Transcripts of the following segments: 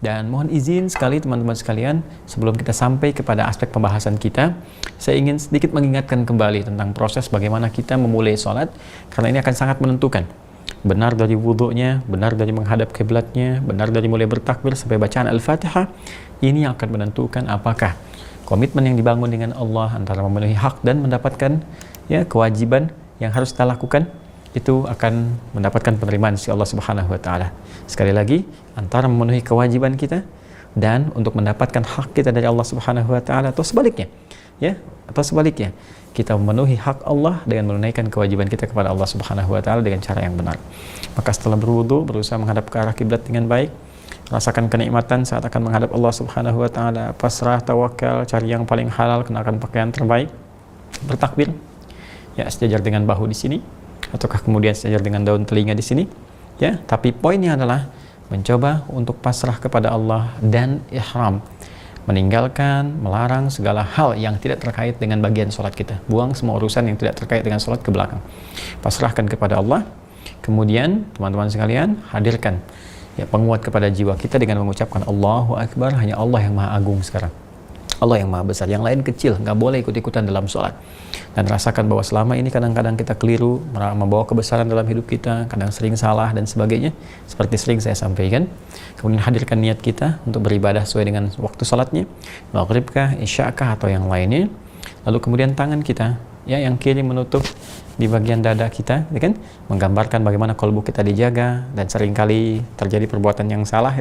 Dan mohon izin sekali teman-teman sekalian, sebelum kita sampai kepada aspek pembahasan kita, saya ingin sedikit mengingatkan kembali tentang proses bagaimana kita memulai sholat, karena ini akan sangat menentukan benar dari wudhunya, benar dari menghadap kiblatnya, benar dari mulai bertakbir sampai bacaan Al-Fatihah. Ini akan menentukan apakah komitmen yang dibangun dengan Allah antara memenuhi hak dan mendapatkan kewajiban yang harus kita lakukan, itu akan mendapatkan penerimaan si Allah Subhanahu wa taala. Sekali lagi, antara memenuhi kewajiban kita dan untuk mendapatkan hak kita dari Allah Subhanahu wa taala, atau sebaliknya, kita memenuhi hak Allah dengan menunaikan kewajiban kita kepada Allah Subhanahu wa taala dengan cara yang benar. Maka setelah berwudu, berusaha menghadap ke arah kiblat dengan baik, rasakan kenikmatan saat akan menghadap Allah Subhanahu wa taala, pasrah, tawakal, cari yang paling halal, kenakan pakaian terbaik, bertakbir, sejajar dengan bahu di sini, ataukah kemudian sejajar dengan daun telinga di sini, tapi poinnya adalah mencoba untuk pasrah kepada Allah dan ihram, meninggalkan, melarang segala hal yang tidak terkait dengan bagian sholat kita, buang semua urusan yang tidak terkait dengan sholat ke belakang, pasrahkan kepada Allah. Kemudian teman-teman sekalian, hadirkan penguat kepada jiwa kita dengan mengucapkan Allahu Akbar, hanya Allah yang maha agung sekarang, Allah yang maha besar, yang lain kecil, nggak boleh ikut-ikutan dalam sholat. Dan rasakan bahwa selama ini kadang-kadang kita keliru membawa kebesaran dalam hidup kita, kadang sering salah dan sebagainya, seperti sering saya sampaikan. Kemudian hadirkan niat kita untuk beribadah sesuai dengan waktu sholatnya, maghribkah, isyakah, atau yang lainnya. Lalu kemudian tangan kita yang kiri menutup di bagian dada kita, menggambarkan bagaimana kolbu kita dijaga, dan seringkali terjadi perbuatan yang salah,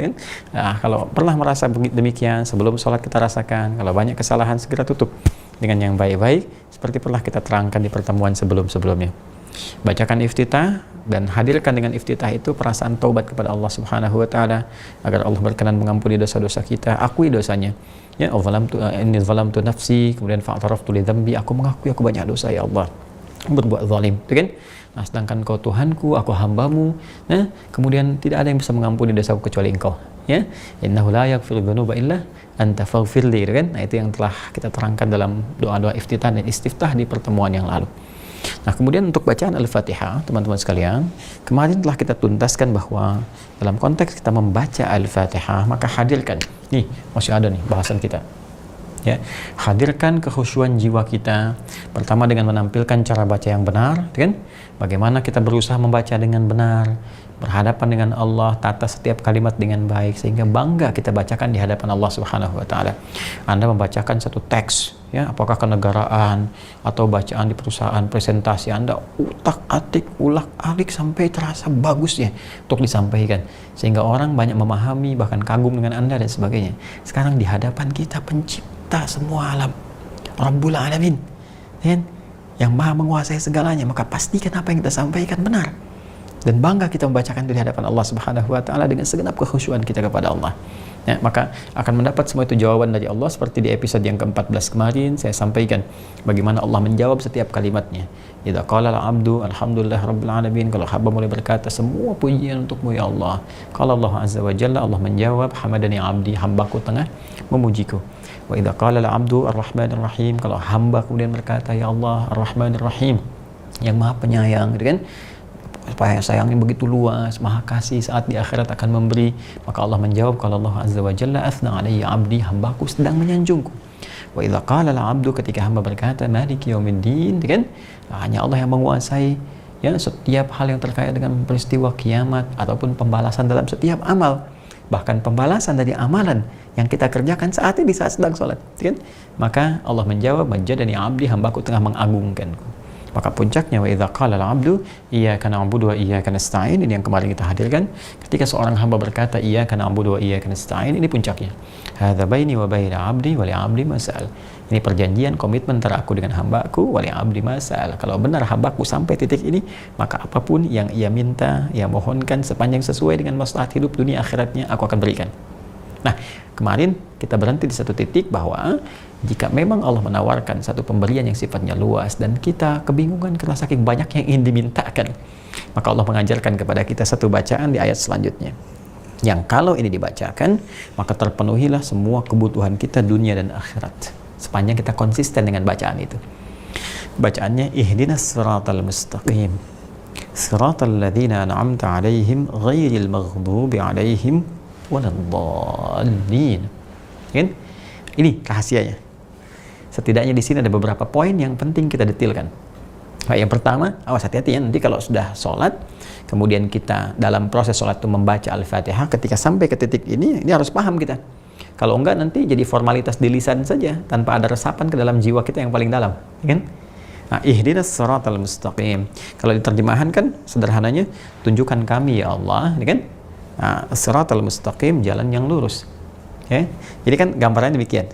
kalau pernah merasa demikian sebelum sholat, kita rasakan kalau banyak kesalahan segera tutup dengan yang baik-baik seperti pernah kita terangkan di pertemuan sebelum-sebelumnya. Bacakan iftitah dan hadirkan dengan iftitah itu perasaan taubat kepada Allah Subhanahu wa taala agar Allah berkenan mengampuni dosa-dosa kita. Akui dosanya, inni zalamtu nafsi, kemudian fa'taraftu li dzambi, aku mengakui aku banyak dosa ya Allah, berbuat zalim, nah sedangkan Kau Tuhanku, aku hambamu, kemudian tidak ada yang bisa mengampuni dosaku kecuali Engkau, innahu la yaghfiru dzunuba illa anta faghfirli, nah itu yang telah kita terangkan dalam doa-doa iftitah dan istiftah di pertemuan yang lalu. Nah kemudian untuk bacaan Al-Fatihah, teman-teman sekalian, kemarin telah kita tuntaskan bahwa dalam konteks kita membaca Al-Fatihah, maka hadirkan, masih ada bahasan kita, hadirkan kekhusyuan jiwa kita, pertama dengan menampilkan cara baca yang benar, bagaimana kita berusaha membaca dengan benar, berhadapan dengan Allah, tata setiap kalimat dengan baik sehingga bangga kita bacakan di hadapan Allah Subhanahu wa taala. Anda membacakan satu teks, apakah kenegaraan atau bacaan di perusahaan, presentasi, Anda utak-atik, ulak-alik sampai terasa bagus untuk disampaikan sehingga orang banyak memahami, bahkan kagum dengan Anda dan sebagainya. Sekarang di hadapan kita pencipta semua alam, Rabbul Alamin, yang maha menguasai segalanya, maka pastikan apa yang kita sampaikan benar. Dan bangga kita membacakan itu di hadapan Allah Subhanahu wa taala dengan segenap kekhusyuan kita kepada Allah. Maka akan mendapat semua itu jawaban dari Allah, seperti di episode yang ke-14 kemarin saya sampaikan bagaimana Allah menjawab setiap kalimatnya. Idza qala al-'abdu alhamdulillah rabbil alamin, kalau hamba mulai berkata semua pujian untukmu ya Allah. Qala Allah azza wa jalla, Allah menjawab hamadani 'abdi, hambaku tengah memujiku. Wa idza qala al-'abdu ar-rahmanir rahim, kalau hamba kemudian berkata ya Allah ar-rahmanir rahim, yang maha penyayang, sayangnya begitu luas, maha kasih, saat di akhirat akan memberi, maka Allah menjawab kalau Allah azza wa jalla athna alayya abdi, hambaku sedang menyanjungku. Wa idza qala al-'abdu, ketika hamba berkata maliki yaumiddin, hanya Allah yang menguasai setiap hal yang terkait dengan peristiwa kiamat ataupun pembalasan dalam setiap amal, bahkan pembalasan dari amalan yang kita kerjakan saat ini, saat sedang sholat, maka Allah menjawab majadani abdi, hambaku tengah mengagungkanku. Maka puncaknya wa idza qala al-'abdu iyyaka na'budu wa iyyaka nasta'in, ini yang kemarin kita hadirkan. Ketika seorang hamba berkata iyyaka na'budu wa iyyaka nasta'in, ini puncaknya. Hadza baini wa baina 'abdi wa li 'abdi mas'al. Ini perjanjian, komitmen antara aku dengan hambaku, wa li 'abdi mas'al. Kalau benar hambaku sampai titik ini, maka apapun yang ia minta, ia mohonkan sepanjang sesuai dengan maslahat hidup dunia akhiratnya, aku akan berikan. Nah, kemarin kita berhenti di satu titik bahwa jika memang Allah menawarkan satu pemberian yang sifatnya luas dan kita kebingungan karena saking banyak yang ingin dimintakan, maka Allah mengajarkan kepada kita satu bacaan di ayat selanjutnya, yang kalau ini dibacakan maka terpenuhilah semua kebutuhan kita dunia dan akhirat, sepanjang kita konsisten dengan bacaan itu. Bacaannya ihdinas siratal mustaqim siratal ladzina an'amta 'alaihim ghairil maghdubi 'alaihim waladdallin. Kan? Ini rahasianya. Setidaknya di sini ada beberapa poin yang penting kita detilkan. Nah, yang pertama, awas hati-hati ya, nanti kalau sudah sholat, kemudian kita dalam proses sholat itu membaca Al-Fatihah, ketika sampai ke titik ini harus paham kita. Kalau enggak nanti jadi formalitas di lisan saja, tanpa ada resapan ke dalam jiwa kita yang paling dalam. Kan? Nah, ihdinas siratal mustaqim. Kalau diterjemahan kan sederhananya, tunjukkan kami ya Allah, kan? Nah, siratal mustaqim, jalan yang lurus. Ya? Jadi kan gambarannya demikian.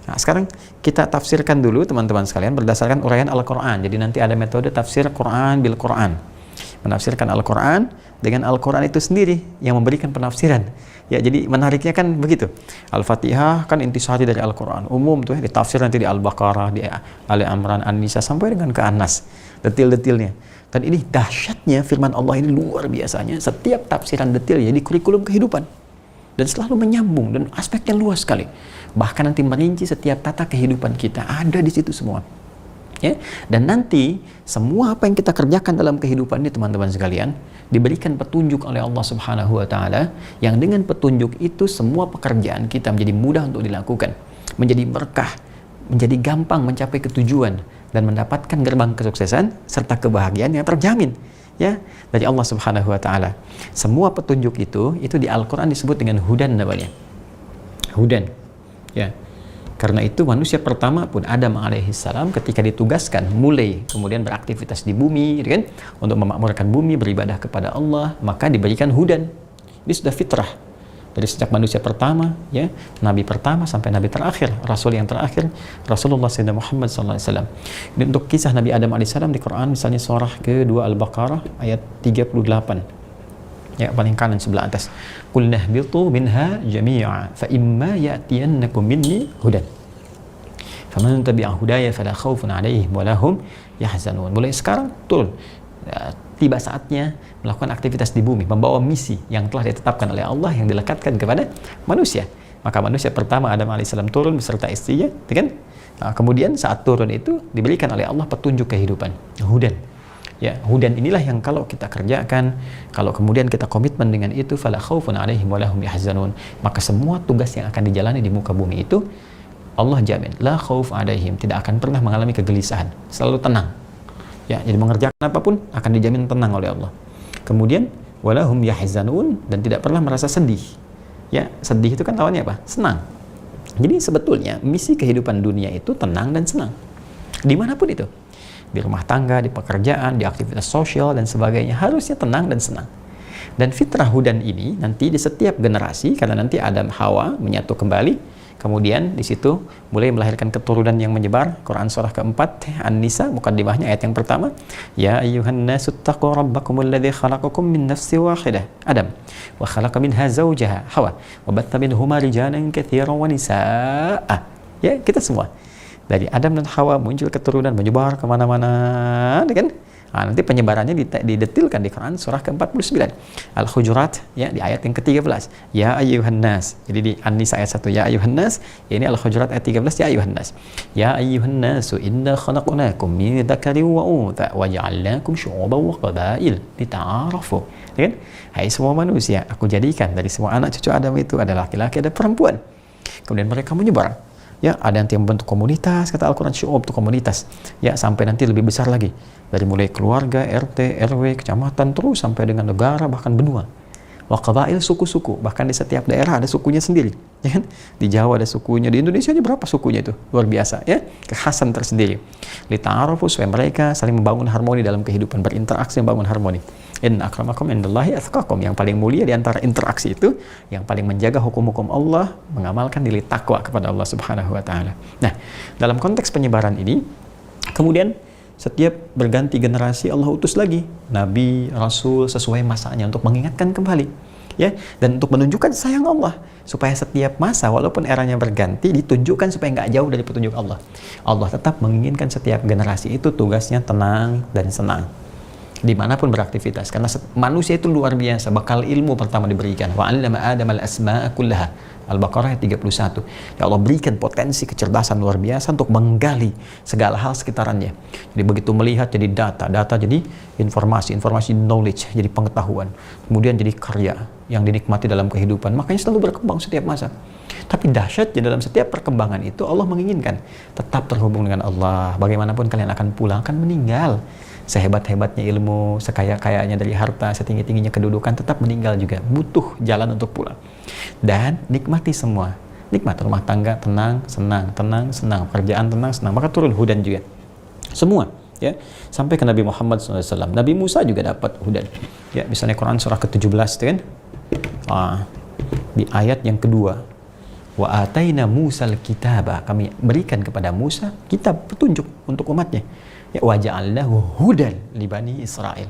Nah, sekarang kita tafsirkan dulu teman-teman sekalian berdasarkan uraian Al-Quran. Jadi nanti ada metode tafsir Quran bil Quran. Menafsirkan Al-Quran dengan Al-Quran itu sendiri yang memberikan penafsiran. Ya, jadi menariknya kan begitu. Al-Fatihah kan intisari dari Al-Quran. Umum tuh ya, ditafsir nanti di Al-Baqarah, di Ali Imran, An-Nisa sampai dengan ke An-Nas. Detil-detilnya. Dan ini dahsyatnya firman Allah ini luar biasanya. Setiap tafsiran detil jadi kurikulum kehidupan. Dan selalu menyambung dan aspeknya luas sekali. Bahkan nanti merinci setiap tata kehidupan kita ada di situ semua. Ya? Dan nanti semua apa yang kita kerjakan dalam kehidupan ini teman-teman sekalian diberikan petunjuk oleh Allah Subhanahu wa taala, yang dengan petunjuk itu semua pekerjaan kita menjadi mudah untuk dilakukan, menjadi berkah, menjadi gampang mencapai ketujuan dan mendapatkan gerbang kesuksesan serta kebahagiaan yang terjamin. Ya, dari Allah Subhanahu wa taala. Semua petunjuk itu di Al-Qur'an disebut dengan hudan namanya. Hudan. Ya. Karena itu manusia pertama pun Adam alaihissalam ketika ditugaskan mulai kemudian beraktivitas di bumi, kan, untuk memakmurkan bumi, beribadah kepada Allah, maka diberikan hudan. Ini sudah fitrah. Dari sejak manusia pertama, ya, nabi pertama sampai nabi terakhir, rasul yang terakhir, Rasulullah Sayyidina Muhammad SAW. Ini untuk kisah Nabi Adam AS di Quran, misalnya surah ke-2 Al-Baqarah ayat 38. Ya, paling kanan sebelah atas. Qul nahbitu minha jami'a fa imma ya'tiyannakum minni hudan. Faman tabi'a hudaya fala khaufun 'alaihim wa lahum yahzanun. Mulai sekarang turun. Tiba saatnya melakukan aktivitas di bumi, membawa misi yang telah ditetapkan oleh Allah yang dilekatkan kepada manusia. Maka manusia pertama Adam alaihissalam turun beserta istrinya, kan? Nah, kemudian saat turun itu diberikan oleh Allah petunjuk kehidupan, hudan. Ya, hudan inilah yang kalau kita kerjakan, kalau kemudian kita komitmen dengan itu, fala khaufun 'alaihim wa lahum yahzanun, maka semua tugas yang akan dijalani di muka bumi itu Allah jamin, la khauf 'alaihim, tidak akan pernah mengalami kegelisahan, selalu tenang. Ya, jadi mengerjakan apapun akan dijamin tenang oleh Allah. Kemudian walahum yahzanun, dan tidak pernah merasa sedih. Ya, sedih itu kan lawannya apa? Senang. Jadi sebetulnya misi kehidupan dunia itu tenang dan senang. Dimanapun itu, di rumah tangga, di pekerjaan, di aktivitas sosial dan sebagainya, harusnya tenang dan senang. Dan fitrah hudan ini nanti di setiap generasi, karena nanti Adam Hawa menyatu kembali. Kemudian di situ mulai melahirkan keturunan yang menyebar. Quran surah keempat An-Nisa, mukaddimahnya ayat yang pertama, ya ayyuhan nasu taqu rabbakumul ladzi khalaqakum min nafsin wahidah Adam wa khalaqa minha zawjaha Hawa wa batta minhuma rijalan katsiran wa nisaa. Ya, kita semua dari Adam dan Hawa muncul keturunan menyebar kemana-mana, kan? Nah, nanti penyebarannya didetilkan di Quran surah ke-49 Al-Hujurat, ya, di ayat yang ke-13, ya ayyuhan nas. Jadi di An-Nisa ayat 1 ya ayyuhan nas, ini Al-Hujurat ayat 13 ya ayyuhan nas. Ya ayyuhan nasu inna khalaqnakum min dzakarin wa untha wa ja'alnakum syu'uban wa qabail lita'arafu. Kan? Hai semua manusia, aku jadikan dari semua anak cucu Adam itu ada laki-laki ada perempuan. Kemudian mereka menyebar. Ya, ada nanti yang membentuk komunitas, kata Al-Quran, syu'ub itu komunitas. Ya, sampai nanti lebih besar lagi. Dari mulai keluarga, RT, RW, kecamatan, terus sampai dengan negara, bahkan benua. Wa qabail, suku-suku. Bahkan di setiap daerah ada sukunya sendiri. Ya kan? Di Jawa ada sukunya, di Indonesia aja berapa sukunya itu? Luar biasa, ya. Kekhasan tersendiri. Lita'arafu, supaya mereka saling membangun harmoni dalam kehidupan, berinteraksi, membangun harmoni. Inna akramakum indallahi atqakum, yang paling mulia di antara interaksi itu, yang paling menjaga hukum-hukum Allah, mengamalkan nilai takwa kepada Allah Subhanahu wa taala. Nah, dalam konteks penyebaran ini, kemudian setiap berganti generasi Allah utus lagi nabi, rasul sesuai masanya untuk mengingatkan kembali, ya, dan untuk menunjukkan sayang Allah, supaya setiap masa walaupun eranya berganti ditunjukkan supaya nggak jauh dari petunjuk Allah. Allah tetap menginginkan setiap generasi itu tugasnya tenang dan senang. dimanapun beraktivitas, karena manusia itu luar biasa. Bakal ilmu pertama diberikan, wa 'allama Adam al-asma'a kullaha, Al-Baqarah ayat 31. Ya Allah berikan potensi kecerdasan luar biasa untuk menggali segala hal sekitarannya. Jadi begitu melihat jadi data, data jadi informasi, informasi knowledge jadi pengetahuan, kemudian jadi karya yang dinikmati dalam kehidupan. Makanya selalu berkembang setiap masa. Tapi dahsyatnya dalam setiap perkembangan itu Allah menginginkan tetap terhubung dengan Allah. Bagaimanapun kalian akan pulang, akan meninggal. Sehebat-hebatnya ilmu, sekaya-kayanya dari harta, setinggi-tingginya kedudukan, tetap meninggal juga. Butuh jalan untuk pulang. Dan nikmati semua. Nikmat rumah tangga, tenang, senang, tenang, senang. Pekerjaan tenang, senang. Maka turun hudan juga. Semua. Ya, sampai ke Nabi Muhammad SAW. Nabi Musa juga dapat hudan. Ya, misalnya Quran surah ke-17 itu kan. Di ayat yang kedua. Wa ataina Musal kitaba, kami berikan kepada Musa kitab petunjuk untuk umatnya. Ya, wa ja'alnahu hudan li bani Israil.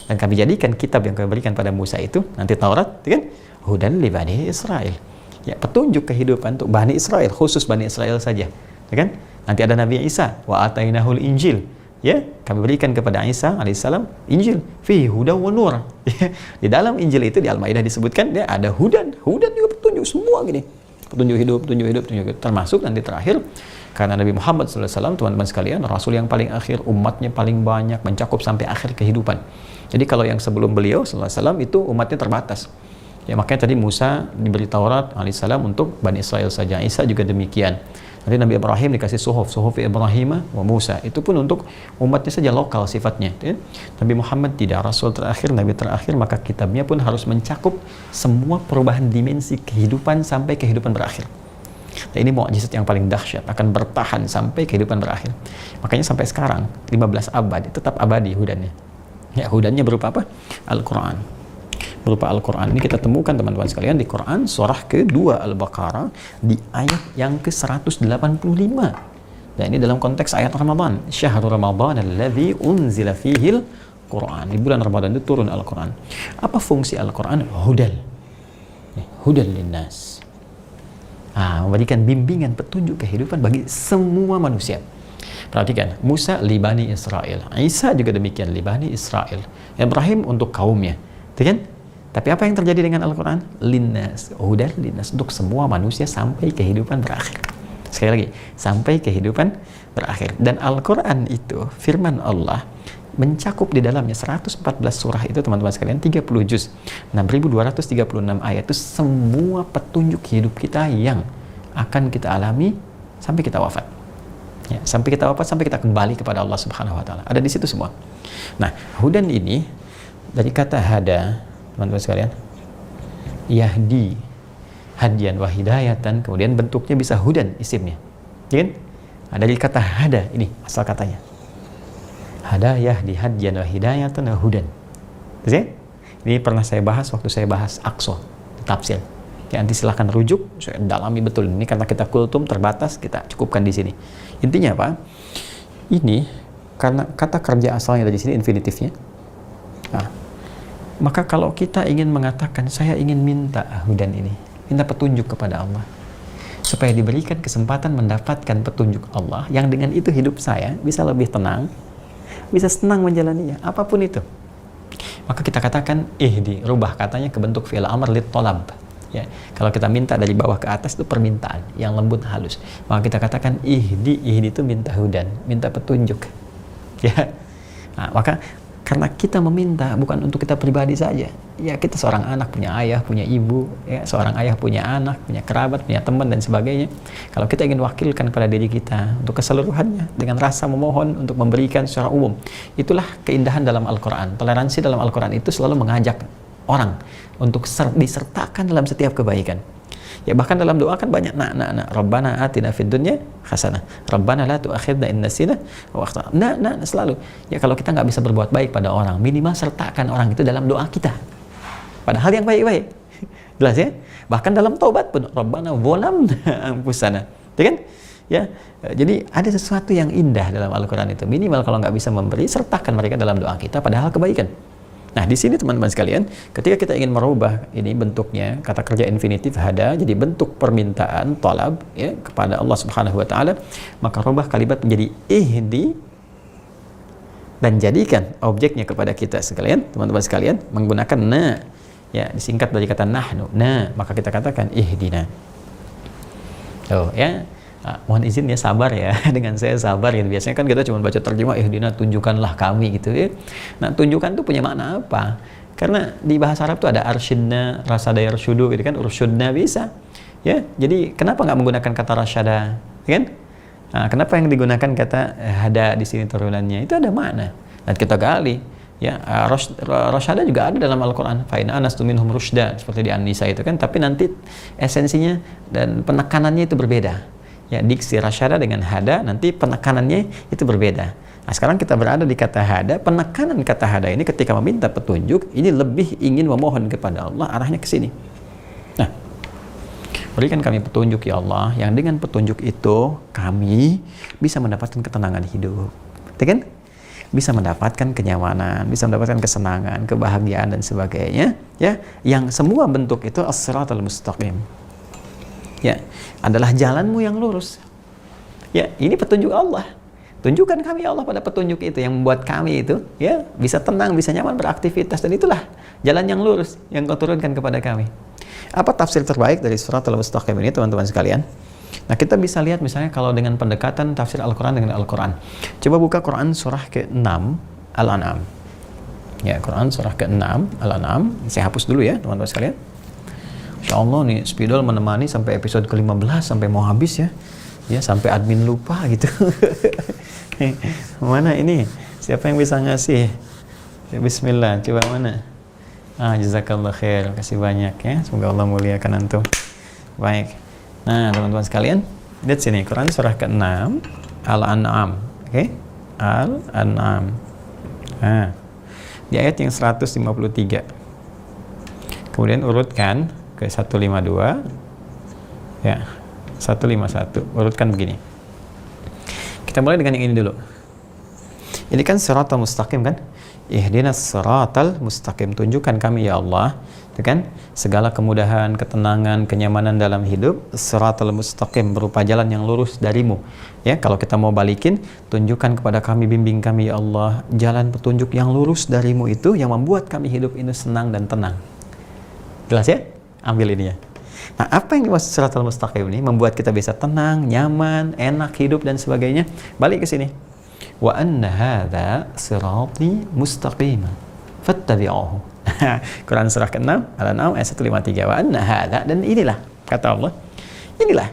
Dan kami jadikan kitab yang kami berikan pada Musa itu, nanti Taurat, kan? Hudan li bani Israil. Ya, petunjuk kehidupan untuk Bani Israel, khusus Bani Israel saja. Ya kan? Nanti ada Nabi Isa, wa atainahul Injil. Ya, kami berikan kepada Isa alaihissalam Injil, fi hudan wa nur. Ya, di dalam Injil itu di Al-Maidah disebutkan dia ada hudan, hudan juga petunjuk semua gini. Petunjuk hidup, petunjuk hidup, petunjuk hidup. Termasuk nanti terakhir, karena Nabi Muhammad SAW, teman-teman sekalian, Rasul yang paling akhir, umatnya paling banyak, mencakup sampai akhir kehidupan. Jadi kalau yang sebelum beliau SAW itu umatnya terbatas. Ya, makanya tadi Musa diberi Taurat alaihissalam untuk Bani Israel saja. Isa juga demikian. Nanti Nabi Ibrahim dikasih suhuf Ibrahim wa Musa. Itu pun untuk umatnya saja, lokal sifatnya. Ya. Nabi Muhammad tidak, Rasul terakhir, Nabi terakhir, maka kitabnya pun harus mencakup semua perubahan dimensi kehidupan sampai kehidupan berakhir. Nah, ini mukjizat yang paling dahsyat, akan bertahan sampai kehidupan berakhir. Makanya sampai sekarang 15 abad tetap abadi hudannya. Ya, hudannya berupa apa? Al-Quran. Berupa Al-Quran. Ini kita temukan teman-teman sekalian di Quran surah ke-2 Al-Baqarah di ayat yang ke-185. Dan ini dalam konteks ayat Ramadan. Syahrul Ramadan alladzi unzila fihil Quran. Di bulan Ramadan itu turun Al-Quran. Apa fungsi Al-Quran? Hudan. Hudan linnas. Memberikan bimbingan, petunjuk kehidupan bagi semua manusia. Perhatikan, Musa li Bani Israel. Isa juga demikian, li Bani Israel. Ibrahim untuk kaumnya. Itu kan? Tapi apa yang terjadi dengan Al-Quran? Linnas, hudan linnas, untuk semua manusia sampai kehidupan berakhir. Sekali lagi, sampai kehidupan berakhir. Dan Al-Quran itu, firman Allah, mencakup di dalamnya 114 surah itu teman-teman sekalian, 30 juz, 6.236 ayat, itu semua petunjuk hidup kita yang akan kita alami sampai kita wafat. Ya, sampai kita wafat, sampai kita kembali kepada Allah Subhanahu wa Ta'ala. Ada di situ semua. Nah, hudan ini dari kata hada, teman-teman sekalian, yahdi, hadian wa hidayatan, kemudian bentuknya bisa hudan isimnya. Ya kan? Dari kata hada, ini asal katanya. Hada yahdi hadian wa hidayatan wa hudan. Terus ya? Ini pernah saya bahas waktu saya bahas Aqsa, tafsir. Ya, nanti silahkan rujuk, saya dalami betul. Ini karena kita kultum terbatas, kita cukupkan di sini. Intinya apa? Ini karena kata kerja asalnya dari sini infinitifnya. Nah, maka kalau kita ingin mengatakan saya ingin minta hudan ini, minta petunjuk kepada Allah, supaya diberikan kesempatan mendapatkan petunjuk Allah, yang dengan itu hidup saya bisa lebih tenang, bisa senang menjalaninya, apapun itu. Maka kita katakan ihdi, rubah katanya ke bentuk fi'il amr lit talab. Ya, kalau kita minta dari bawah ke atas itu permintaan yang lembut halus. Maka kita katakan ihdi itu minta hudan, minta petunjuk. Ya. Nah, maka karena kita meminta bukan untuk kita pribadi saja. Ya, kita seorang anak punya ayah, punya ibu, ya, seorang ayah punya anak, punya kerabat, punya teman dan sebagainya. Kalau kita ingin wakilkan pada diri kita untuk keseluruhannya dengan rasa memohon untuk memberikan secara umum. Itulah keindahan dalam Al-Quran. Toleransi dalam Al-Quran itu selalu mengajak orang untuk disertakan dalam setiap kebaikan. Ya, bahkan dalam doa kan banyak nak Rabbana atina fid dunya hasanah, Rabbana la tu'akhidna in nasina wa akhtana. Selalu. Ya, kalau kita nggak bisa berbuat baik pada orang, minimal sertakan orang itu dalam doa kita pada hal yang baik-baik. Jelas ya? Bahkan dalam taubat pun Rabbana zalamna anfusana. Ya kan? Ya. Jadi ada sesuatu yang indah dalam Al-Qur'an itu. Minimal kalau nggak bisa memberi, sertakan mereka dalam doa kita pada hal kebaikan. Nah, di sini teman-teman sekalian, ketika kita ingin merubah ini bentuknya, kata kerja infinitif hada, jadi bentuk permintaan, talab, ya, kepada Allah Subhanahu wa Ta'ala, maka rubah kalimat menjadi ihdi dan jadikan objeknya kepada kita sekalian, teman-teman sekalian, menggunakan na, ya disingkat dari kata nahnu, na, maka kita katakan ihdina. Oh ya, mohon izin ya, sabar ya dengan saya, sabar ya. Biasanya kan kita cuma baca terjemah ihdina, tunjukkanlah kami gitu ya. Nah, tunjukkan tuh punya makna apa? Karena di bahasa Arab tuh ada arsyidna, rasada yarshudu gitu kan, ursyudna bisa. Ya, jadi kenapa nggak menggunakan kata rasyada, kan? Nah, kenapa yang digunakan kata hada di sini turunannya? Itu ada makna. Dan kita gali, ya, rasyada juga ada dalam Al-Qur'an. Fa in anastu minhum rusyda, seperti di An-Nisa itu kan, tapi nanti esensinya dan penekanannya itu berbeda. Ya, diksi rasyada dengan hada nanti penekanannya itu berbeda. Nah, sekarang kita berada di kata hada, penekanan kata hada ini ketika meminta petunjuk, ini lebih ingin memohon kepada Allah, arahnya ke sini. Nah, berikan kami petunjuk ya Allah, yang dengan petunjuk itu kami bisa mendapatkan ketenangan hidup, ya kan? Bisa mendapatkan kenyamanan, bisa mendapatkan kesenangan, kebahagiaan dan sebagainya, ya. Yang semua bentuk itu as-siratal mustaqim. Ya, adalah jalanmu yang lurus. Ya, ini petunjuk Allah. Tunjukkan kami ya Allah pada petunjuk itu yang membuat kami itu ya bisa tenang, bisa nyaman beraktivitas, dan itulah jalan yang lurus yang Kau turunkan kepada kami. Apa tafsir terbaik dari surat Al-Mustaqim ini, teman-teman sekalian? Nah, kita bisa lihat misalnya kalau dengan pendekatan tafsir Al-Quran dengan Al-Quran. Coba buka Quran surah ke-6 Al-An'am. Ya, Quran surah ke-6 Al-An'am. Saya hapus dulu ya, teman-teman sekalian. Insya Allah nih, spidol menemani sampai episode ke-15, sampai mau habis ya. Ya, sampai admin lupa gitu. Mana ini? Siapa yang bisa ngasih? Ya, bismillah, coba mana? Jazakallah khair, kasih banyak ya. Semoga Allah muliakan antum. Baik. Nah, teman-teman sekalian, lihat sini Quran surah ke-6 Al-An'am. Oke? Al-An'am. Nah, di ayat yang 153. Kemudian urutkan ke 152. Ya, 151. Urutkan begini. Kita mulai dengan yang ini dulu. Ini kan siratal mustaqim kan? Ihdinas siratal mustaqim, tunjukkan kami ya Allah, itu kan, segala kemudahan, ketenangan, kenyamanan dalam hidup. Siratal mustaqim berupa jalan yang lurus darimu. Ya, kalau kita mau balikin, tunjukkan kepada kami, bimbing kami ya Allah, jalan petunjuk yang lurus darimu itu yang membuat kami hidup ini senang dan tenang. Jelas ya? Ambil ini ya. Nah, apa yang dimaksud siratal mustaqim ini? Membuat kita bisa tenang, nyaman, enak hidup dan sebagainya. Balik ke sini. Wa anna hadza sirati mustaqima fattabi'uhu. Quran surah ke-6 Al-An'am ayat 153. Wa anna hadza, dan inilah kata Allah, inilah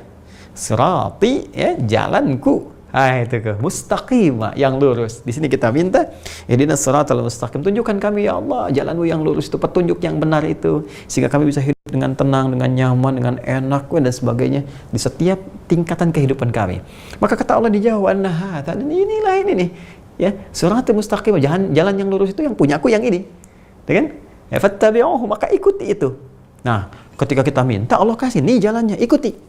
sirati, ya, jalanku. Itu ke mustaqima, yang lurus. Di sini kita minta ihdinas siratal mustaqim, tunjukkan kami ya Allah jalanmu yang lurus itu, petunjuk yang benar itu, sehingga kami bisa hidup dengan tenang, dengan nyaman, dengan enak dan sebagainya di setiap tingkatan kehidupan kami. Maka kata Allah dijawab, anna hadza, dan inilah ini nih, ya, siratal mustaqim, jalan yang lurus itu yang punyaku yang ini. Ya kan? Ya, fattabi'uhu, maka ikuti itu. Nah, ketika kita minta, Allah kasih, nih jalannya, ikuti.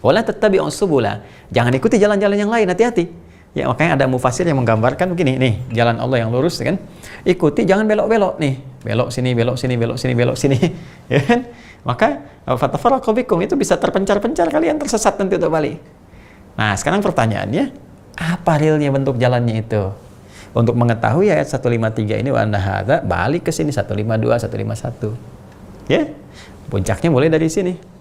Wala tattabi'us subula, jangan ikuti jalan-jalan yang lain, hati-hati. Ya, makanya ada mufasir yang menggambarkan begini, nih, jalan Allah yang lurus, kan? Ikuti, jangan belok-belok nih. Belok sini, belok sini, belok sini, belok sini. Ya kan? Maka fatafarraqu bikum, itu bisa terpencar-pencar, kalian tersesat nanti untuk balik. Nah, sekarang pertanyaannya, apa realnya bentuk jalannya itu? Untuk mengetahui ayat 153 ini, wa anna hadza, balik ke sini 152, 151. Ya. Puncaknya mulai dari sini.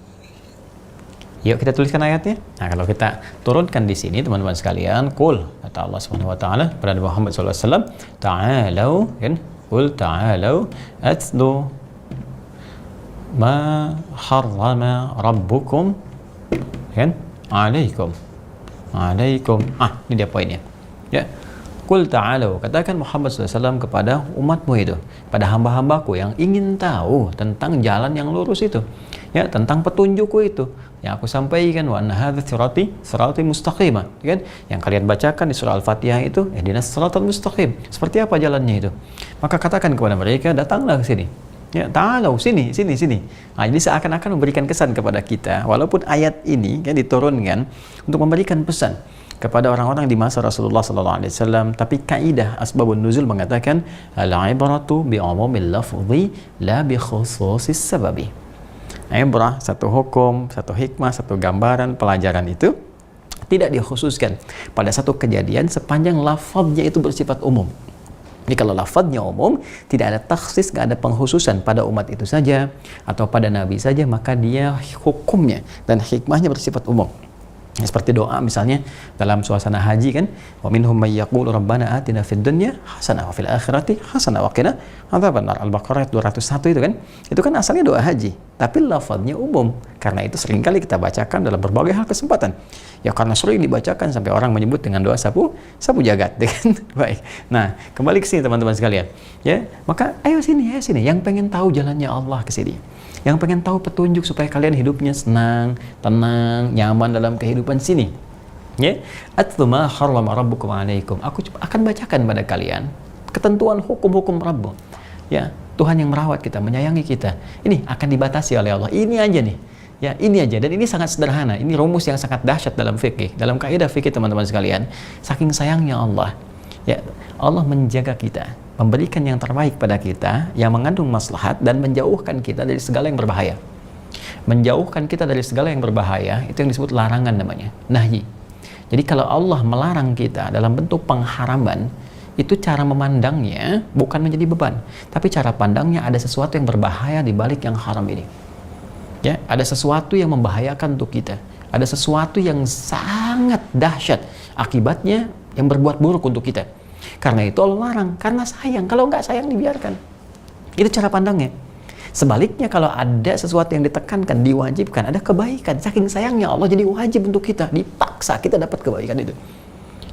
Yuk kita tuliskan ayatnya. Nah, kalau kita turunkan di sini, teman-teman sekalian, qul, kata Allah Subhanahu wa taala kepada Muhammad sallallahu alaihi wasallam, ta'alu, kan? Qul ta'alu atlu ma harrama rabbukum, kan? Alaikum. Ini dia poinnya. Ya. Qul ta'alu, katakan Muhammad sallallahu alaihi wasallam kepada umatmu itu, pada hamba-hambaku yang ingin tahu tentang jalan yang lurus itu. Ya, tentang petunjukku itu yang aku sampaikan, wa anna hadza sirati mustaqima, kan? Yang kalian bacakan di surah Al-Fatihah itu, ihdinas siratal mustaqim. Seperti apa jalannya itu? Maka katakan kepada mereka, datanglah ke sini. Ya, ta'alu, sini. Nah, jadi seakan-akan memberikan kesan kepada kita, walaupun ayat ini kan diturunkan untuk memberikan pesan kepada orang-orang di masa Rasulullah SAW, tapi kaidah asbabun nuzul mengatakan al-ibratu bi umumil lafzi la bi khususis sababi. Ibrah, satu hukum, satu hikmah, satu gambaran, pelajaran itu tidak dikhususkan pada satu kejadian sepanjang lafaznya itu bersifat umum. Jadi kalau lafadznya umum, tidak ada takhsis, nggak ada pengkhususan pada umat itu saja atau pada nabi saja, maka dia hukumnya dan hikmahnya bersifat umum. Seperti doa misalnya dalam suasana haji kan, wa minhum may yaqulu rabbana atina fid dunya hasanah wa fil akhirati hasanah wa qina adzabannar. Al-Baqarah 201 itu kan. Itu kan asalnya doa haji, tapi lafadznya umum. Karena itu seringkali kita bacakan dalam berbagai hal kesempatan. Ya karena sering dibacakan sampai orang menyebut dengan doa sapu jagat, kan? Baik. Nah, kembali ke sini teman-teman sekalian. Ya, maka ayo sini yang pengen tahu jalannya Allah ke sini. Yang pengen tahu petunjuk supaya kalian hidupnya senang, tenang, nyaman dalam kehidupan sini. Ya, atlu ma harrama rabbukum 'alaikum. Aku akan bacakan pada kalian ketentuan hukum-hukum Rabb. Ya, Tuhan yang merawat kita, menyayangi kita. Ini akan dibatasi oleh Allah. Ini aja nih. Ya, ini aja, dan ini sangat sederhana. Ini rumus yang sangat dahsyat dalam fikih, dalam kaidah fikih teman-teman sekalian. Saking sayangnya Allah, ya, Allah menjaga kita, memberikan yang terbaik pada kita, yang mengandung maslahat dan menjauhkan kita dari segala yang berbahaya. Menjauhkan kita dari segala yang berbahaya, itu yang disebut larangan namanya, nahyi. Jadi kalau Allah melarang kita dalam bentuk pengharaman, itu cara memandangnya bukan menjadi beban, tapi cara pandangnya ada sesuatu yang berbahaya di balik yang haram ini. Ya, ada sesuatu yang membahayakan untuk kita, ada sesuatu yang sangat dahsyat akibatnya yang berbuat buruk untuk kita. Karena itu Allah larang, karena sayang. Kalau nggak sayang dibiarkan. Itu cara pandangnya. Sebaliknya kalau ada sesuatu yang ditekankan, diwajibkan, ada kebaikan, saking sayangnya Allah jadi wajib untuk kita, dipaksa kita dapat kebaikan itu.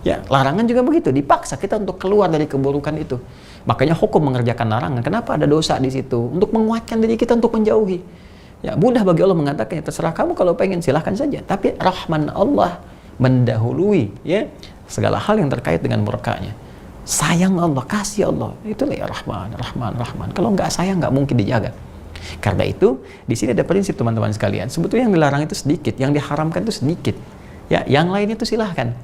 Ya, larangan juga begitu, dipaksa kita untuk keluar dari keburukan itu. Makanya hukum mengerjakan larangan. Kenapa ada dosa di situ? Untuk menguatkan diri kita untuk menjauhi. Ya, mudah bagi Allah mengatakan, ya, terserah kamu kalau pengen silahkan saja. Tapi rahman Allah mendahului ya segala hal yang terkait dengan murkanya. Sayang Allah, kasih Allah, itulah ya Rahman. Kalau nggak sayang nggak mungkin dijaga. Karena itu di sini ada prinsip teman-teman sekalian. Sebetulnya yang dilarang itu sedikit, yang diharamkan itu sedikit. Ya, yang lain itu silahkan.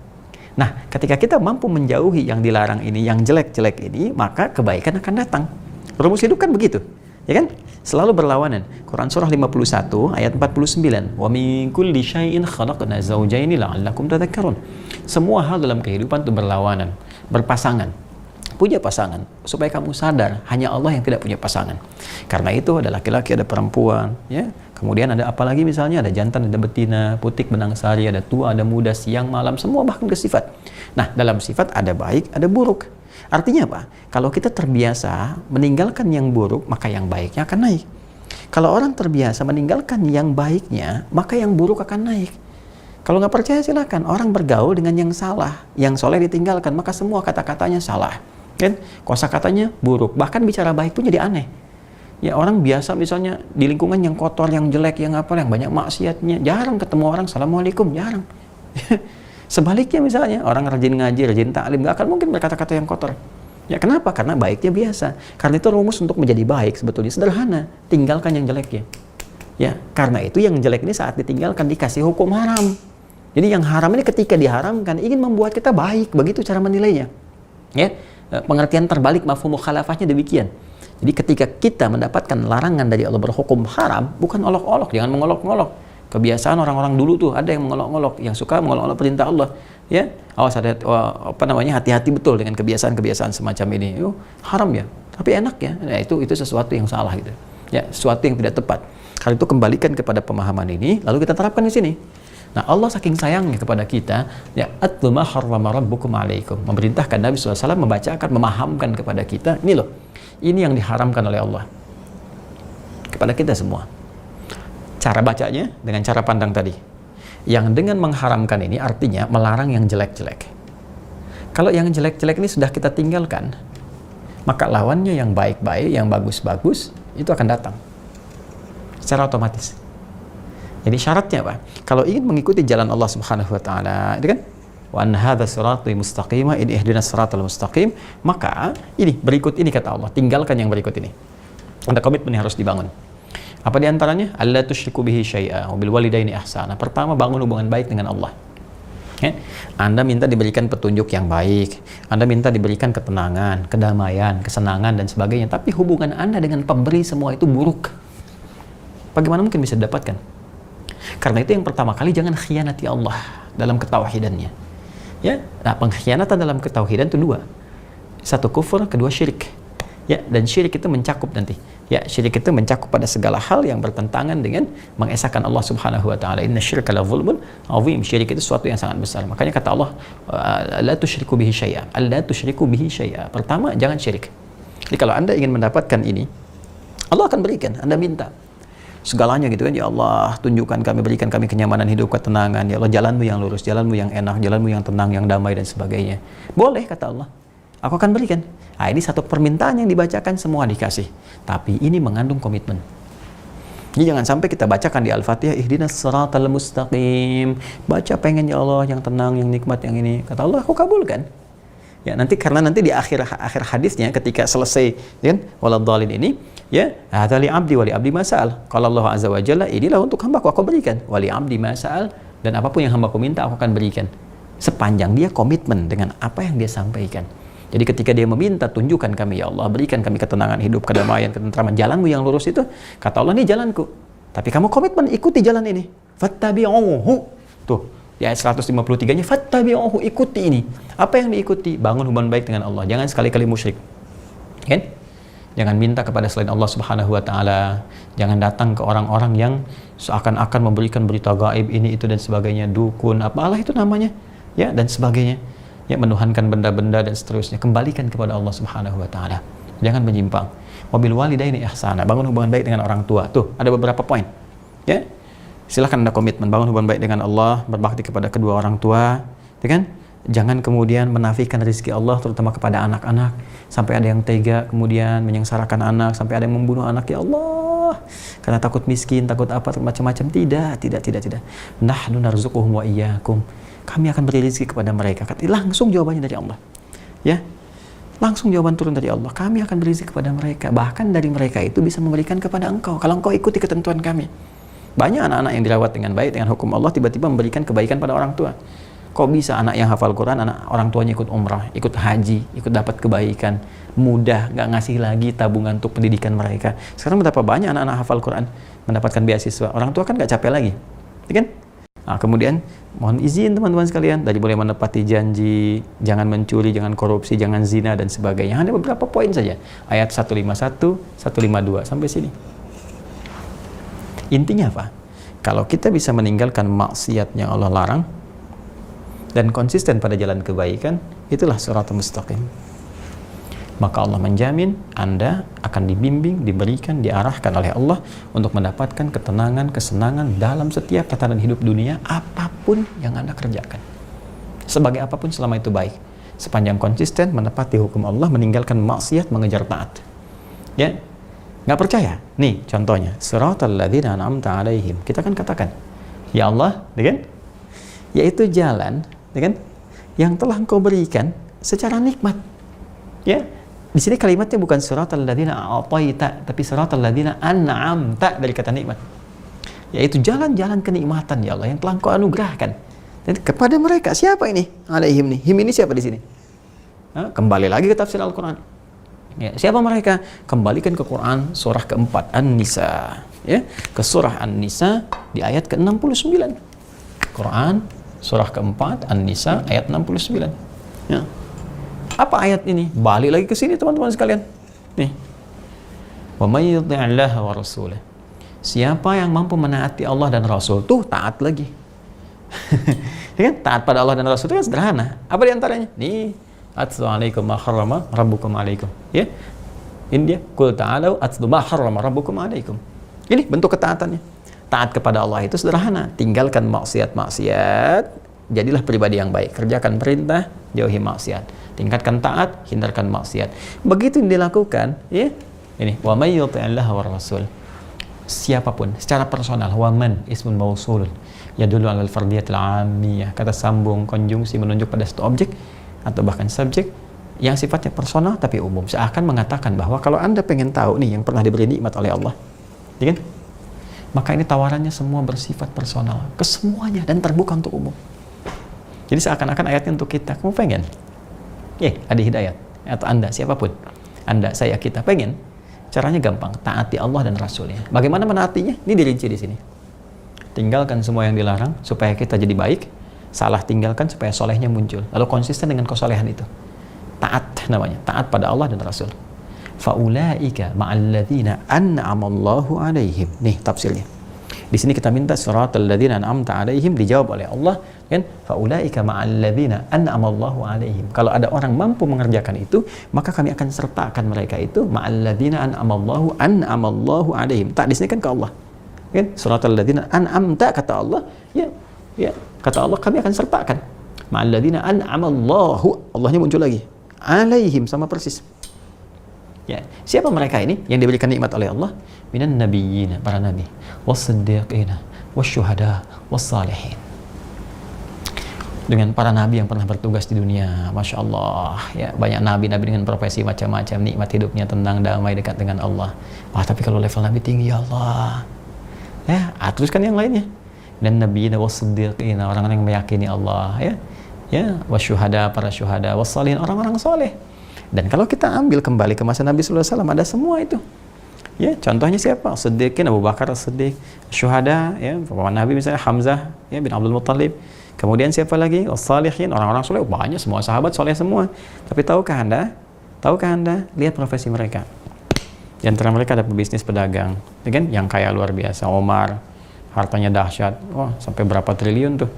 Nah, ketika kita mampu menjauhi yang dilarang ini, yang jelek-jelek ini, maka kebaikan akan datang. Rumus hidup kan begitu. Ya kan? Selalu berlawanan. Quran surah 51 ayat 49. Wa min kulli syai'in khalaqna zawjaini la'allakum tadhakkarun. Semua hal dalam kehidupan itu berlawanan, berpasangan. Punya pasangan supaya kamu sadar hanya Allah yang tidak punya pasangan. Karena itu ada laki-laki, ada perempuan, ya. Kemudian ada apa lagi misalnya, ada jantan, ada betina, putik, benang sari, ada tua, ada muda, siang, malam, semua bahkan ke sifat. Nah, dalam sifat ada baik, ada buruk. Artinya apa? Kalau kita terbiasa meninggalkan yang buruk, maka yang baiknya akan naik. Kalau orang terbiasa meninggalkan yang baiknya, maka yang buruk akan naik. Kalau nggak percaya silakan. Orang bergaul dengan yang salah, yang soleh ditinggalkan, maka semua kata-katanya salah. Kan? Kosakatanya buruk. Bahkan bicara baik pun jadi aneh. Ya, orang biasa misalnya di lingkungan yang kotor, yang jelek, yang apa, yang banyak maksiatnya, jarang ketemu orang assalamualaikum, jarang. Sebaliknya misalnya, orang rajin ngaji, rajin taklim, nggak akan mungkin berkata-kata yang kotor. Ya, kenapa? Karena baiknya biasa. Karena itu rumus untuk menjadi baik sebetulnya sederhana. Tinggalkan yang jeleknya. Ya, karena itu yang jelek ini saat ditinggalkan dikasih hukum haram. Jadi yang haram ini ketika diharamkan ingin membuat kita baik, begitu cara menilainya. Ya, pengertian terbalik mafhum mukhalafahnya demikian. Jadi ketika kita mendapatkan larangan dari Allah berhukum haram, bukan olok-olok, jangan mengolok-olok. Kebiasaan orang-orang dulu tuh ada yang mengolok-olok, yang suka mengolok-olok perintah Allah. Ya, awas ada hati-hati betul dengan kebiasaan-kebiasaan semacam ini. Haram ya, tapi enak ya. Nah, itu sesuatu yang salah gitu. Ya, sesuatu yang tidak tepat. Kalau itu kembalikan kepada pemahaman ini, lalu kita terapkan di sini. Nah, Allah saking sayangnya kepada kita, ya, atlu ma harrama rabbukum 'alaikum. Memerintahkan Nabi SAW membacakan, memahamkan kepada kita, ini loh. Ini yang diharamkan oleh Allah kepada kita semua. Cara bacanya dengan cara pandang tadi. Yang dengan mengharamkan ini artinya melarang yang jelek-jelek. Kalau yang jelek-jelek ini sudah kita tinggalkan, maka lawannya yang baik-baik, yang bagus-bagus itu akan datang secara otomatis. Jadi syaratnya apa? Kalau ingin mengikuti jalan Allah Subhanahu wa taala, itu kan wa an hadza sirati mustaqima in ihdinas siratal mustaqim, maka ini berikut ini kata Allah, tinggalkan yang berikut ini. Ada komitmen yang harus dibangun. Apa diantaranya? Alla tusyriku bihi syai'a wa bil walidaini ihsana. Pertama, bangun hubungan baik dengan Allah. Ya? Anda minta diberikan petunjuk yang baik, Anda minta diberikan ketenangan, kedamaian, kesenangan dan sebagainya, tapi hubungan Anda dengan pemberi semua itu buruk. Bagaimana mungkin bisa didapatkan? Karena itu yang pertama kali jangan khianati Allah dalam ketauhidannya. Ya, nah, pengkhianatan dalam ketauhidan itu dua. Satu kufur, kedua syirik. Ya, dan syirik itu mencakup nanti. Ya, syirik itu mencakup pada segala hal yang bertentangan dengan mengesahkan Allah Subhanahu wa taala. Inna syirka la dzulmun azim. Syirik itu sesuatu yang sangat besar. Makanya kata Allah, la tusyriku bihi syai'a. La tusyriku bihi syai'a. Pertama, jangan syirik. Jadi kalau Anda ingin mendapatkan ini, Allah akan berikan. Anda minta segalanya gitu kan, ya Allah, tunjukkan kami, berikan kami kenyamanan hidup, ketenangan, ya Allah, jalanmu yang lurus, jalanmu yang enak, jalanmu yang tenang, yang damai dan sebagainya. Boleh, kata Allah, aku akan berikan. Nah, ini satu permintaan yang dibacakan, semua dikasih, tapi ini mengandung komitmen. Jadi jangan sampai kita bacakan di Al-Fatihah, ihdinas siratal mustaqim, baca pengen ya Allah yang tenang, yang nikmat, yang ini, kata Allah, aku kabulkan. Ya, nanti karena nanti di akhir hadisnya ketika selesai kan waladhdallin ini, ya, hadza li abdi wa li abdi masal. Qala Allah azza wa jalla, inilah untuk hambaku, aku berikan. Wa li abdi masal, dan apapun yang hambaku minta aku akan berikan. Sepanjang dia komitmen dengan apa yang dia sampaikan. Jadi ketika dia meminta, tunjukkan kami ya Allah, berikan kami ketenangan hidup, kedamaian, ketentraman, jalanmu yang lurus itu, kata Allah, ini jalanku. Tapi kamu komitmen ikuti jalan ini. Fattabi'uhu. Tuh, di ayat 153-nya, fattabi'uhu, ikuti ini. Apa yang diikuti? Bangun hubungan baik dengan Allah. Jangan sekali-kali musyrik. Kan? Jangan minta kepada selain Allah Subhanahu wa taala. Jangan datang ke orang-orang yang seakan-akan memberikan berita gaib ini itu dan sebagainya, dukun, apalah itu namanya, ya, dan sebagainya. Ya, menuhankan benda-benda dan seterusnya. Kembalikan kepada Allah Subhanahu wa taala. Jangan menyimpang. Wabil walidaini ihsana. Bangun hubungan baik dengan orang tua. Tuh, ada beberapa poin. Ya. Silakan Anda komitmen bangun hubungan baik dengan Allah, berbakti kepada kedua orang tua, ya kan? Jangan kemudian menafikan rezeki Allah terutama kepada anak-anak, sampai ada yang tega kemudian menyengsarakan anak, sampai ada yang membunuh anak, ya Allah, karena takut miskin, takut apa macam-macam. Tidak. Nahnu narzuquhum wa iyyakum. Kami akan beri rezeki kepada mereka. Langsung jawabannya dari Allah. Ya. Langsung jawaban turun dari Allah. Kami akan beri rezeki kepada mereka. Bahkan dari mereka itu bisa memberikan kepada engkau kalau engkau ikuti ketentuan kami. Banyak anak-anak yang dirawat dengan baik dengan hukum Allah tiba-tiba memberikan kebaikan pada orang tua. Kok bisa anak yang hafal Quran, anak orang tuanya ikut umrah, ikut haji, ikut dapat kebaikan, mudah, nggak ngasih lagi tabungan untuk pendidikan mereka. Sekarang betapa banyak anak-anak hafal Quran mendapatkan beasiswa. Orang tua kan nggak capek lagi, ya kan? Nah, kemudian mohon izin teman-teman sekalian, dari boleh menepati janji, jangan mencuri, jangan korupsi, jangan zina dan sebagainya. Ada beberapa poin saja. Ayat 151, 152 sampai sini. Intinya apa? Kalau kita bisa meninggalkan maksiat yang Allah larang dan konsisten pada jalan kebaikan, itulah siratal mustaqim. Maka Allah menjamin Anda akan dibimbing, diberikan, diarahkan oleh Allah untuk mendapatkan ketenangan, kesenangan dalam setiap tatanan hidup dunia, apapun yang Anda kerjakan. Sebagai apapun selama itu baik. Sepanjang konsisten menepati hukum Allah, meninggalkan maksiat, mengejar taat. Ya, nggak percaya? Nih contohnya, siratal ladzina an'amta alaihim. Kita kan katakan, ya Allah, ya kan? Yaitu jalan, ya kan? Yang telah Engkau berikan secara nikmat. Ya. Di sini kalimatnya bukan siratal ladzina a'taita, tapi siratal ladzina an'amta, dari kata nikmat. Yaitu jalan-jalan kenikmatan ya Allah yang telah Engkau anugerahkan. Dan kepada mereka, siapa ini? Alaihim nih. Him ini siapa di sini? Nah, kembali lagi ke tafsir Al-Qur'an. Ya, siapa mereka? Kembalikan ke Quran surah keempat An-Nisa, ya, ke surah An-Nisa di ayat ke-69. Quran surah keempat An-Nisa ayat 69. Ya. Apa ayat ini? Balik lagi ke sini teman-teman sekalian. Nih. Wa may yuti'illaha wa rasulahu. Siapa yang mampu menaati Allah dan Rasul, tuh taat lagi. Ya kan? Taat pada Allah dan Rasul itu kan sederhana. Apa di antaranya? Nih, atlu alaikum ma harrama rabbukum alaikum. Ya. Ini dia, qul ta'alu atlu ma harrama rabbukum alaikum. Ini bentuk ketaatannya. Taat kepada Allah itu sederhana. Tinggalkan maksiat-maksiat, jadilah pribadi yang baik. Kerjakan perintah, jauhi maksiat. Tingkatkan taat, hindarkan maksiat. Begitu dilakukan, ya. Ini, wa may yuti'illaha war rasul. Siapapun, secara personal, wa man ismun mausul yadullu 'alal fardiyatil 'ammiyah. Kata sambung konjungsi menunjuk pada satu objek atau bahkan subjek yang sifatnya personal tapi umum. Seakan mengatakan bahwa kalau Anda pengen tahu nih yang pernah diberi nikmat oleh Allah, ya kan? Maka ini tawarannya semua bersifat personal, kesemuanya, dan terbuka untuk umum. Jadi seakan-akan ayatnya untuk kita. Kamu pengen? Ada hidayat. Atau Anda, siapapun. Anda, saya, kita pengen. Caranya gampang. Taati Allah dan Rasulnya. Bagaimana menaatinya? Ini dirinci di sini. Tinggalkan semua yang dilarang supaya kita jadi baik. Salah tinggalkan supaya solehnya muncul. Lalu konsisten dengan kesolehan itu. taat namanya, taat pada Allah dan Rasul. Faulaika ma'alladzina an'amallahu alaihim. Nih tafsirnya. Di sini kita minta siratal ladzina an'amta alaihim, dijawab oleh Allah kan, faulaika ma'alladzina an'amallahu alaihim. Kalau ada orang mampu mengerjakan itu, maka kami akan sertakan mereka itu ma'alladzina an'amallahu alaihim. Tak di sini kan ke Allah. Kan siratal ladzina an'amta kata Allah, ya kata Allah kami akan sertakan ma'alladzina an'amallahu, Allahnya muncul lagi. Alaihim sama persis. Ya, siapa mereka ini yang diberikan nikmat oleh Allah? Minan nabiyyin, para nabi, was-siddiqin, wasyuhada, was-salihin. Dengan para nabi yang pernah bertugas di dunia, masya Allah, ya banyak nabi-nabi dengan profesi macam-macam, nikmat hidupnya tenang, damai, dekat dengan Allah. Wah, tapi kalau level nabi tinggi, ya Allah. Ya, teruskan yang lainnya. Dan nabiyyin, was-siddiqin, orang-orang yang meyakini Allah, ya, wasyuhada, para syuhada, was-salihin, orang-orang soleh. Dan kalau kita ambil kembali ke masa Nabi sallallahu alaihi wasallam, ada semua itu. Ya, contohnya siapa? Siddiqin, Abu Bakar As-Siddiq, syuhada, ya, paman Nabi misalnya Hamzah, ya, bin Abdul Muttalib. Kemudian siapa lagi? As-salihin, orang-orang soleh, banyak, semua sahabat soleh semua. Tapi tahukah Anda? Lihat profesi mereka. Di antara mereka ada pebisnis pedagang, ya kan? Yang kaya luar biasa, Omar, hartanya dahsyat. Wah, sampai berapa triliun tuh.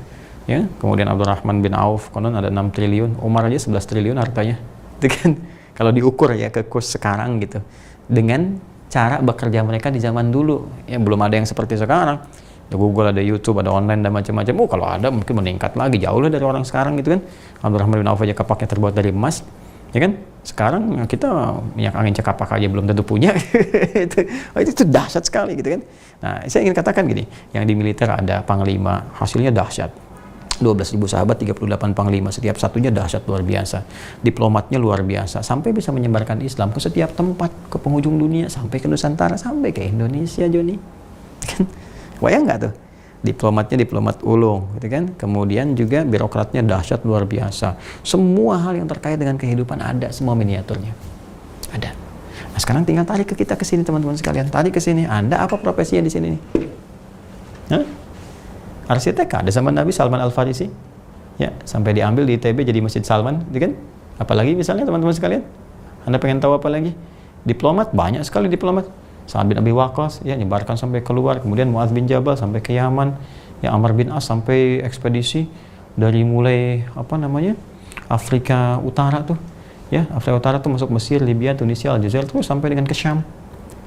Ya, kemudian Abdurrahman bin Auf, konon ada 6 triliun, Umar aja 11 triliun hartanya. Itu kan kalau diukur ya ke kurs sekarang gitu, dengan cara bekerja mereka di zaman dulu, ya belum ada yang seperti sekarang. Ada Google, ada YouTube, ada online dan macam-macam. Kalau ada mungkin meningkat lagi jauh lah dari orang sekarang gitu kan. Abdurrahman bin Auf aja kapaknya terbuat dari emas, ya kan? Sekarang kita minyak angin cekapak aja belum tentu punya. itu dahsyat sekali gitu kan. Nah, saya ingin katakan gini, yang di militer ada panglima, hasilnya dahsyat. 12.000 sahabat, 38 panglima, setiap satunya dahsyat luar biasa. Diplomatnya luar biasa, sampai bisa menyebarkan Islam ke setiap tempat, ke penghujung dunia, sampai ke Nusantara, sampai ke Indonesia, Joni. Kan? Bayang nggak tuh? Diplomatnya diplomat ulung, gitu kan? Kemudian juga birokratnya dahsyat luar biasa. Semua hal yang terkait dengan kehidupan ada, semua miniaturnya. Ada. Nah, sekarang tinggal tarik ke kita ke sini, teman-teman sekalian. Tarik ke sini. Anda apa profesinya di sini nih? Hah? Arsitek ada zaman Nabi Salman Al-Farisi, ya, sampai diambil di ITB jadi Masjid Salman, gitu kan? Apalagi misalnya teman-teman sekalian, Anda pengen tahu apa lagi? Diplomat, banyak sekali diplomat. Sa'ad bin Abi Waqqas, ya, nyebarkan sampai keluar. Kemudian Mu'adz bin Jabal sampai ke Yaman, ya, Amr bin As sampai ekspedisi dari mulai Afrika Utara tuh, ya, Afrika Utara tuh masuk Mesir, Libya, Tunisia, Aljazair, terus sampai dengan ke Syam.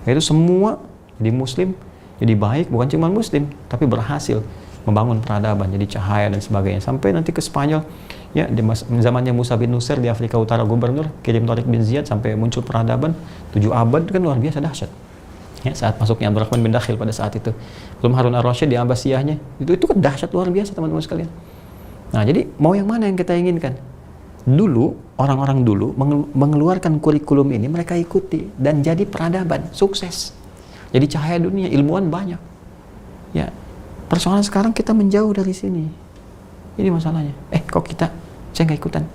Itu semua jadi Muslim, jadi baik, bukan cuma Muslim, tapi berhasil membangun peradaban, jadi cahaya dan sebagainya, sampai nanti ke Spanyol, ya, di zamannya Musa bin Nusir di Afrika Utara, gubernur kirim Tariq bin Ziyad sampai muncul peradaban 7 abad, kan luar biasa dahsyat. Ya, saat masuknya Abdurrahman bin Dakhil pada saat itu, belum Harun ar-Rasyid di Abbasiyahnya, itu kan dahsyat luar biasa teman-teman sekalian. Nah, jadi mau yang mana yang kita inginkan? Dulu orang-orang dulu mengeluarkan kurikulum ini, mereka ikuti dan jadi peradaban, sukses, jadi cahaya dunia, ilmuwan banyak. Ya. Persoalan sekarang kita menjauh dari sini. Ini masalahnya. Kok saya nggak ikutan?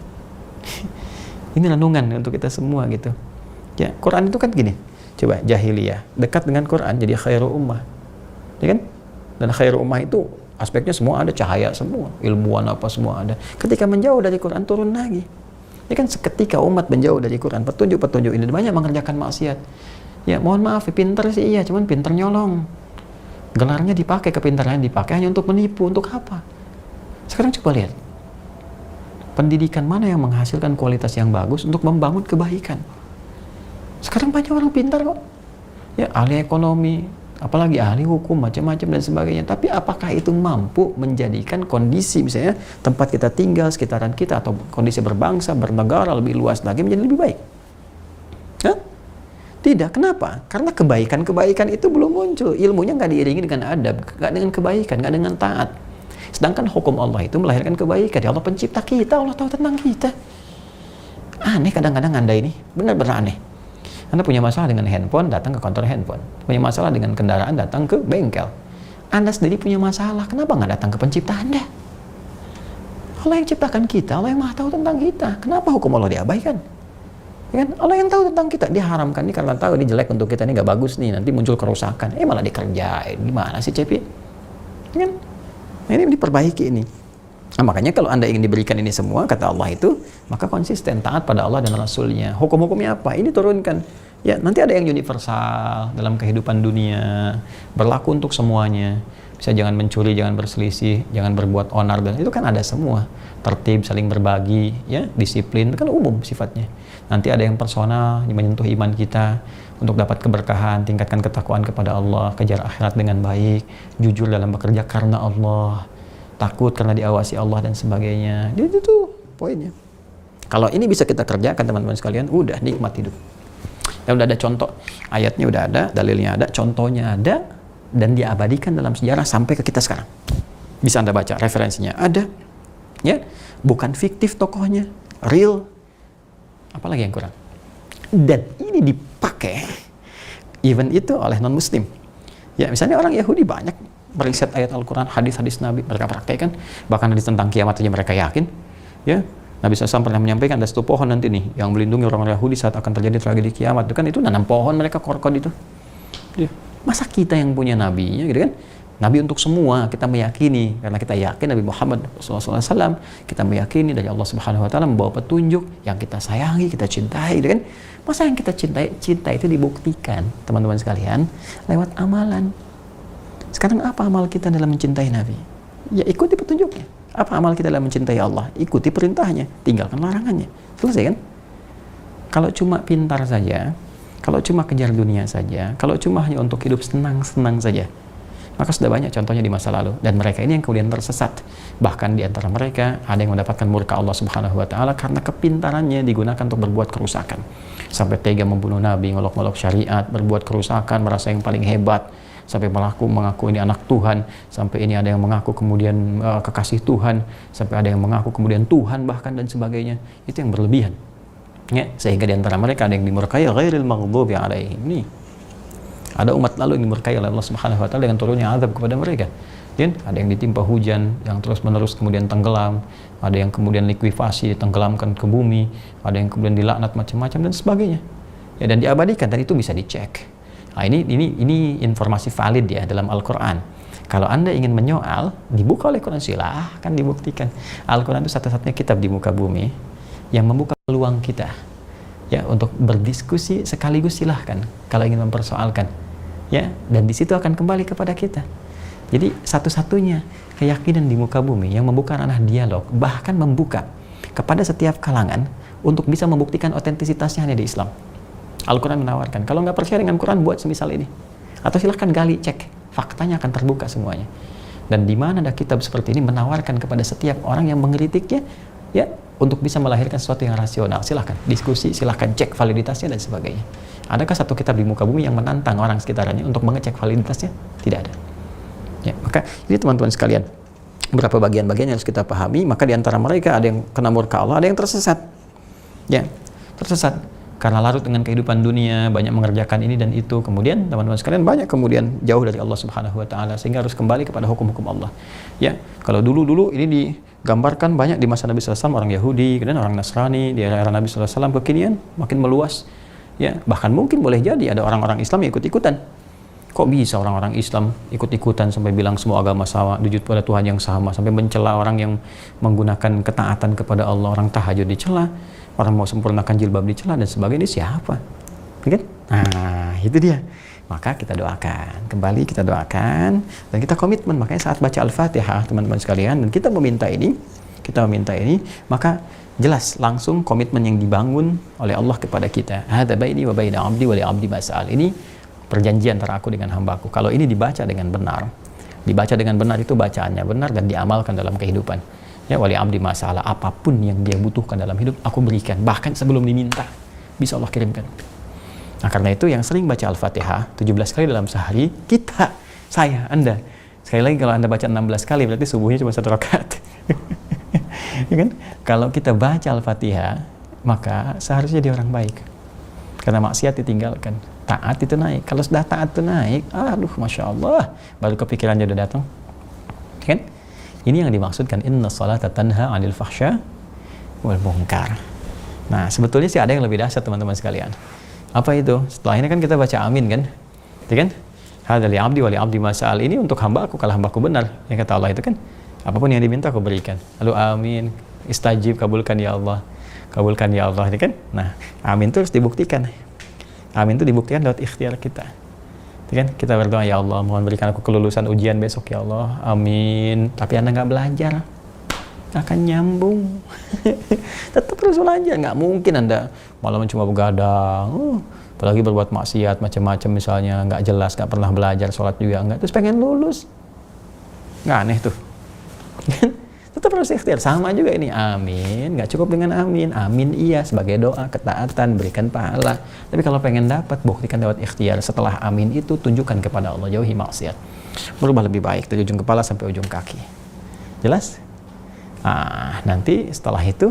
Ini renungan untuk kita semua gitu. Ya, Quran itu kan gini. Coba jahiliyah, dekat dengan Quran jadi khairu ummah. Ya kan? Dan khairu ummah itu aspeknya semua ada, cahaya semua, ilmuwan apa semua ada. Ketika menjauh dari Quran turun lagi. Ya kan, seketika umat menjauh dari Quran, petunjuk-petunjuk ini banyak mengerjakan maksiat. Ya, mohon maaf, pinter sih iya, cuman pinter nyolong. Gelarnya dipakai, kepintarannya dipakai hanya untuk menipu, untuk apa? Sekarang coba lihat, pendidikan mana yang menghasilkan kualitas yang bagus untuk membangun kebaikan? Sekarang banyak orang pintar kok, ya, ahli ekonomi, apalagi ahli hukum, macam-macam dan sebagainya. Tapi apakah itu mampu menjadikan kondisi misalnya tempat kita tinggal, sekitaran kita, atau kondisi berbangsa, bernegara lebih luas lagi menjadi lebih baik? Hah? Tidak. Kenapa? Karena kebaikan-kebaikan itu belum muncul. Ilmunya nggak diiringi dengan adab, nggak dengan kebaikan, nggak dengan taat. Sedangkan hukum Allah itu melahirkan kebaikan. Ya, Allah pencipta kita, Allah tahu tentang kita. Aneh kadang-kadang Anda ini, benar-benar aneh. Anda punya masalah dengan handphone, datang ke kantor handphone. Punya masalah dengan kendaraan, datang ke bengkel. Anda sendiri punya masalah, kenapa nggak datang ke pencipta Anda? Allah yang ciptakan kita, Allah yang maha tahu tentang kita. Kenapa hukum Allah diabaikan? Ya kan? Allah yang tahu tentang kita, dia haramkan ini karena tahu ini jelek untuk kita, ini nggak bagus nih, nanti muncul kerusakan. Malah dikerjain, gimana sih Cepi? Ya kan? Nah, ini diperbaiki ini. Nah, makanya kalau Anda ingin diberikan ini semua, kata Allah itu, maka konsisten, taat pada Allah dan Rasulnya. Hukum-hukumnya apa? Ini turunkan. Ya, nanti ada yang universal dalam kehidupan dunia, berlaku untuk semuanya. Bisa jangan mencuri, jangan berselisih, jangan berbuat onar, dan itu kan ada semua. Tertib, saling berbagi, ya, disiplin, itu kan umum sifatnya. Nanti ada yang personal, yang menyentuh iman kita, untuk dapat keberkahan, tingkatkan ketakwaan kepada Allah, kejar akhirat dengan baik, jujur dalam bekerja karena Allah, takut karena diawasi Allah dan sebagainya. Itu tuh poinnya. Kalau ini bisa kita kerjakan teman-teman sekalian, udah nikmat hidup. Ya udah ada contoh, ayatnya udah ada, dalilnya ada, contohnya ada, dan diabadikan dalam sejarah sampai ke kita sekarang. Bisa Anda baca, referensinya ada, ya, bukan fiktif tokohnya, real. Apalagi yang kurang? Dan ini dipakai even itu oleh non-muslim. Ya, misalnya orang Yahudi banyak meriset ayat Al-Quran, hadis-hadis Nabi, mereka praktekkan, bahkan hadis tentang kiamat saja mereka yakin. Ya, Nabi SAW pernah menyampaikan ada satu pohon nanti nih yang melindungi orang Yahudi saat akan terjadi tragedi kiamat. Itu kan itu nanam pohon mereka korkod itu. Ya. Masa kita yang punya nabinya gitu kan? Nabi untuk semua, kita meyakini karena kita yakin Nabi Muhammad SAW, kita meyakini dari Allah Subhanahu Wa Taala membawa petunjuk yang kita sayangi, kita cintai, gitu kan? Masa yang kita cintai, cinta itu dibuktikan, teman-teman sekalian, lewat amalan. Sekarang apa amal kita dalam mencintai Nabi? Ya ikuti petunjuknya. Apa amal kita dalam mencintai Allah? Ikuti perintahnya, tinggalkan larangannya. Selesai kan? Kalau cuma pintar saja, kalau cuma kejar dunia saja, kalau cuma hanya untuk hidup senang-senang saja, maka sudah banyak contohnya di masa lalu. Dan mereka ini yang kemudian tersesat. Bahkan di antara mereka ada yang mendapatkan murka Allah Subhanahu Wa Taala karena kepintarannya digunakan untuk berbuat kerusakan. Sampai tega membunuh Nabi, ngolok-ngolok syariat, berbuat kerusakan, merasa yang paling hebat, sampai mengaku ini anak Tuhan, sampai ini ada yang mengaku kemudian kekasih Tuhan, sampai ada yang mengaku kemudian Tuhan bahkan dan sebagainya. Itu yang berlebihan. Ya, sehingga di antara mereka ada yang dimurkai ghairil maghdubi alaihim. Nih, ada umat lalu yang dimurkai oleh Allah Subhanahu Wa Taala dengan turunnya azab kepada mereka. Dan ada yang ditimpa hujan yang terus-menerus kemudian tenggelam, ada yang kemudian likuifasi, tenggelamkan ke bumi, ada yang kemudian dilaknat macam-macam dan sebagainya. Ya, dan diabadikan, dan itu bisa dicek. Nah, ini informasi valid ya dalam Al-Quran. Kalau Anda ingin menyoal, dibuka oleh Quran, silahkan dibuktikan. Al-Quran itu satu-satunya kitab di muka bumi yang membuka peluang kita ya untuk berdiskusi, sekaligus silahkan kalau ingin mempersoalkan ya, dan di situ akan kembali kepada kita. Jadi satu-satunya keyakinan di muka bumi yang membuka ranah dialog, bahkan membuka kepada setiap kalangan untuk bisa membuktikan otentisitasnya hanya di Islam. Al-Quran menawarkan, kalau nggak percaya dengan Quran, buat semisal ini, atau silahkan gali, cek, faktanya akan terbuka semuanya. Dan di mana ada kitab seperti ini menawarkan kepada setiap orang yang mengkritiknya ya, untuk bisa melahirkan sesuatu yang rasional. Silahkan diskusi, silahkan cek validitasnya dan sebagainya. Adakah satu kitab di muka bumi yang menantang orang sekitarnya untuk mengecek validitasnya? Tidak ada. Ya, maka ini teman-teman sekalian, beberapa bagian-bagian yang harus kita pahami. Maka di antara mereka ada yang kena murka Allah, ada yang tersesat. Ya, tersesat karena larut dengan kehidupan dunia, banyak mengerjakan ini dan itu. Kemudian teman-teman sekalian banyak kemudian jauh dari Allah Subhanahu Wa Taala, sehingga harus kembali kepada hukum-hukum Allah. Ya, kalau dulu ini digambarkan banyak di masa Nabi SAW orang Yahudi, kemudian orang Nasrani, di era Nabi SAW kekinian makin meluas. Ya, bahkan mungkin boleh jadi ada orang-orang Islam yang ikut-ikutan. Kok bisa orang-orang Islam ikut-ikutan sampai bilang semua agama sama, sujud pada Tuhan yang sama, sampai mencela orang yang menggunakan ketaatan kepada Allah, orang tahajud dicela, orang mau sempurnakan jilbab dicela dan sebagainya. Ini siapa? Kan? Nah, itu dia. Maka kita doakan, kembali kita doakan, dan kita komitmen. Makanya saat baca Al-Fatihah, teman-teman sekalian, dan kita meminta ini, maka jelas langsung komitmen yang dibangun oleh Allah kepada kita. Hadza baini wa baina 'abdi wa li 'abdi ma sa'al. Ini perjanjian antara aku dengan hambaku. Kalau ini dibaca dengan benar, itu bacaannya benar dan diamalkan dalam kehidupan. Ya, wali abdi masalah, apapun yang dia butuhkan dalam hidup, aku berikan. Bahkan sebelum diminta, bisa Allah kirimkan. Nah, karena itu yang sering baca Al-Fatihah 17 kali dalam sehari, Anda. Sekali lagi, kalau Anda baca 16 kali, berarti subuhnya cuma 1 rakaat. Ya kan? Kalau kita baca Al-Fatihah, maka seharusnya dia orang baik. Karena maksiat ditinggalkan, taat itu naik. Kalau sudah taat itu naik, aduh, Masya Allah, baru kepikirannya udah datang. Kan? Ini yang dimaksudkan, inna salata tanha 'anil fahsya wal munkar. Nah, sebetulnya sih ada yang lebih dahsyat, teman-teman sekalian. Apa itu? Setelah ini kan kita baca amin kan? Ya kan? Hadza li 'abdi wa li 'abdi ma sa'al. Ini untuk hamba aku, kalau hamba aku benar. Yang kata Allah itu kan, Apapun yang diminta aku berikan. Lalu amin, istajib, kabulkan ya Allah. Kabulkan ya Allah, ini kan. Nah, amin itu harus dibuktikan. Amin itu dibuktikan lewat ikhtiar kita. Kan kita berdoa, ya Allah mohon berikan aku kelulusan ujian besok ya Allah, amin. Tapi Anda nggak belajar, nggak akan nyambung. Tetap terus belajar, nggak mungkin Anda malam cuma begadang, apalagi berbuat maksiat macam-macam misalnya, nggak jelas, nggak pernah belajar, sholat juga nggak, terus pengen lulus, nggak aneh tuh. Tetap harus ikhtiar. Sama juga ini, amin nggak cukup dengan amin. Amin iya sebagai doa ketaatan, berikan pahala, tapi kalau pengen dapat, buktikan lewat ikhtiar. Setelah amin itu tunjukkan kepada Allah, jauhi maksiat, berubah lebih baik dari ujung kepala sampai ujung kaki. Jelas? Nanti setelah itu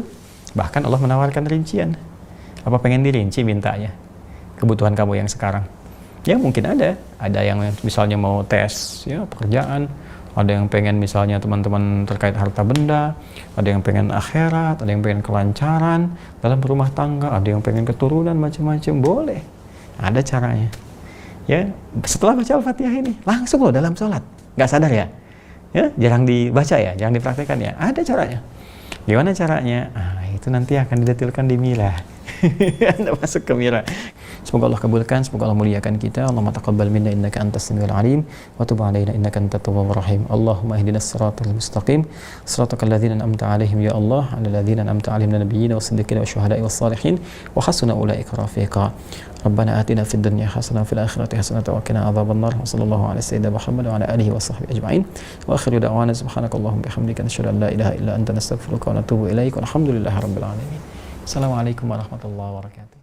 bahkan Allah menawarkan rincian. Apa pengen dirinci mintanya? Kebutuhan kamu yang sekarang ya mungkin ada yang misalnya mau tes ya pekerjaan, ada yang pengen misalnya teman-teman terkait harta benda, ada yang pengen akhirat, ada yang pengen kelancaran dalam berumah tangga, ada yang pengen keturunan, macam-macam. Boleh, ada caranya ya. Setelah baca Al-Fatihah ini langsung loh dalam sholat, nggak sadar ya, jarang dibaca ya, jarang dipraktekkan ya, ada caranya. Gimana caranya? Itu nanti akan didetilkan di Mila. Anda masuk ke Mila. Semoga Allah kabulkan, semoga Allah muliakan kita. Allahumma taqabbal minna innaka antas samiul alim wa tub alaina innaka antat tawwabur rahim. Allahumma ihdinas siratal mustaqim, siratal ladzina an'amta 'alaihim ya Allah, 'alal ladzina an'amta 'alaihim minal nabiyyin was-siddiqin wasyuhada'i was-salihin wa hasuna ulaika rafiqa. Rabbana atina fid dunya hasanah wa fil akhirati hasanah wa qina adzabannar. Wa sallallahu ala sayyidina Muhammad wa ala alihi wa sahbihi ajma'in. Wa akhiru da'wana subhanakallahumma bihamdika nasyhadu an la ilaha illa anta nastaghfiruka wa natubu ilaik. Walhamdulillahirabbil alamin. Assalamualaikum warahmatullahi wabarakatuh.